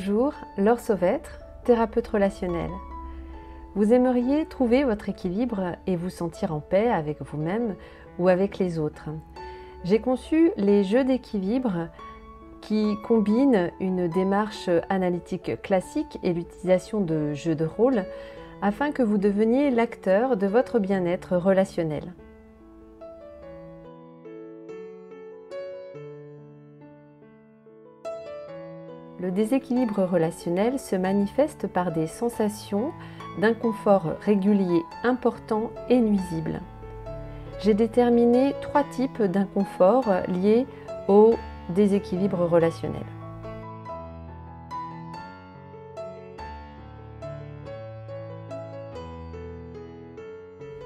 Bonjour, Laure Sauvêtre, thérapeute relationnelle. Vous aimeriez trouver votre équilibre et vous sentir en paix avec vous-même ou avec les autres. J'ai conçu les jeux d'équilibre qui combinent une démarche analytique classique et l'utilisation de jeux de rôle afin que vous deveniez l'acteur de votre bien-être relationnel. Le déséquilibre relationnel se manifeste par des sensations d'inconfort régulier important et nuisible. J'ai déterminé 3 types d'inconfort liés au déséquilibre relationnel.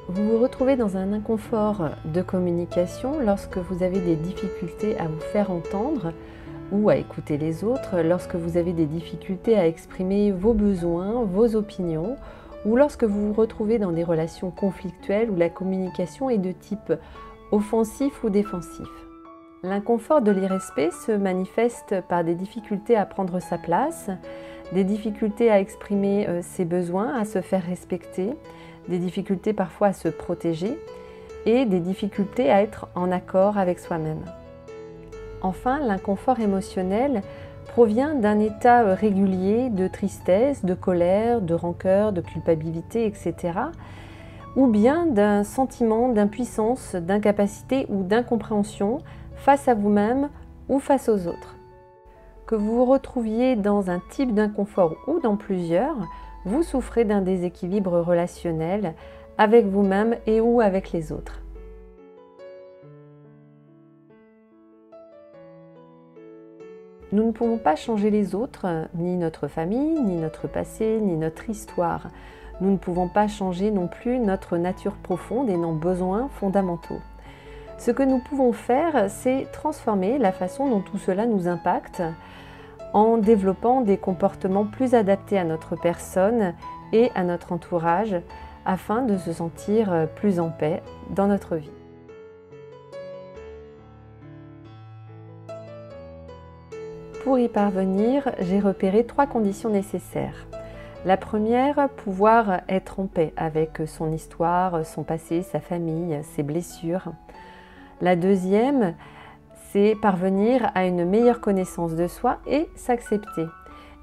Vous vous retrouvez dans un inconfort de communication lorsque vous avez des difficultés à vous faire entendre ou à écouter les autres, lorsque vous avez des difficultés à exprimer vos besoins, vos opinions, ou lorsque vous vous retrouvez dans des relations conflictuelles où la communication est de type offensif ou défensif. L'inconfort de l'irrespect se manifeste par des difficultés à prendre sa place, des difficultés à exprimer ses besoins, à se faire respecter, des difficultés parfois à se protéger et des difficultés à être en accord avec soi-même. Enfin, l'inconfort émotionnel provient d'un état régulier de tristesse, de colère, de rancœur, de culpabilité, etc. ou bien d'un sentiment d'impuissance, d'incapacité ou d'incompréhension face à vous-même ou face aux autres. Que vous vous retrouviez dans un type d'inconfort ou dans plusieurs, vous souffrez d'un déséquilibre relationnel avec vous-même et ou avec les autres. Nous ne pouvons pas changer les autres, ni notre famille, ni notre passé, ni notre histoire. Nous ne pouvons pas changer non plus notre nature profonde et nos besoins fondamentaux. Ce que nous pouvons faire, c'est transformer la façon dont tout cela nous impacte en développant des comportements plus adaptés à notre personne et à notre entourage afin de se sentir plus en paix dans notre vie. Pour y parvenir, j'ai repéré 3 conditions nécessaires. La première, pouvoir être en paix avec son histoire, son passé, sa famille, ses blessures. La deuxième, c'est parvenir à une meilleure connaissance de soi et s'accepter.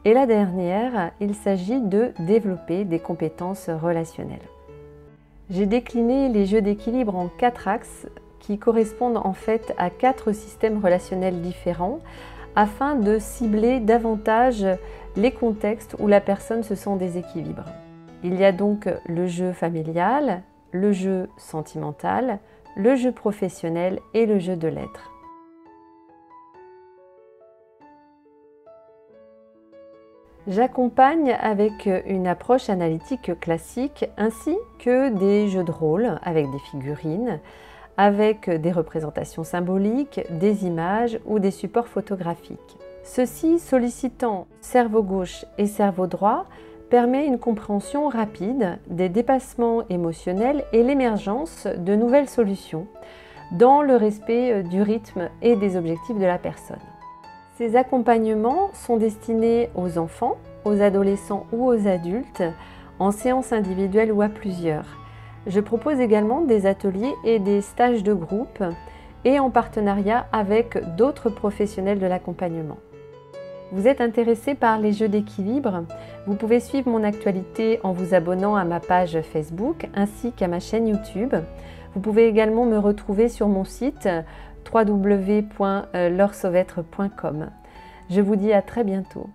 Et la dernière, il s'agit de développer des compétences relationnelles. J'ai décliné les jeux d'équilibre en 4 axes qui correspondent en fait à 4 systèmes relationnels différents afin de cibler davantage les contextes où la personne se sent en déséquilibre. Il y a donc le jeu familial, le jeu sentimental, le jeu professionnel et le jeu de l'être. J'accompagne avec une approche analytique classique ainsi que des jeux de rôle avec des figurines, avec des représentations symboliques, des images ou des supports photographiques. Ceci, sollicitant cerveau gauche et cerveau droit, permet une compréhension rapide des dépassements émotionnels et l'émergence de nouvelles solutions dans le respect du rythme et des objectifs de la personne. Ces accompagnements sont destinés aux enfants, aux adolescents ou aux adultes en séance individuelle ou à plusieurs. Je propose également des ateliers et des stages de groupe et en partenariat avec d'autres professionnels de l'accompagnement. Vous êtes intéressé par les jeux d'équilibre? Vous pouvez suivre mon actualité en vous abonnant à ma page Facebook ainsi qu'à ma chaîne YouTube. Vous pouvez également me retrouver sur mon site www.lauresauvêtre.com. Je vous dis à très bientôt.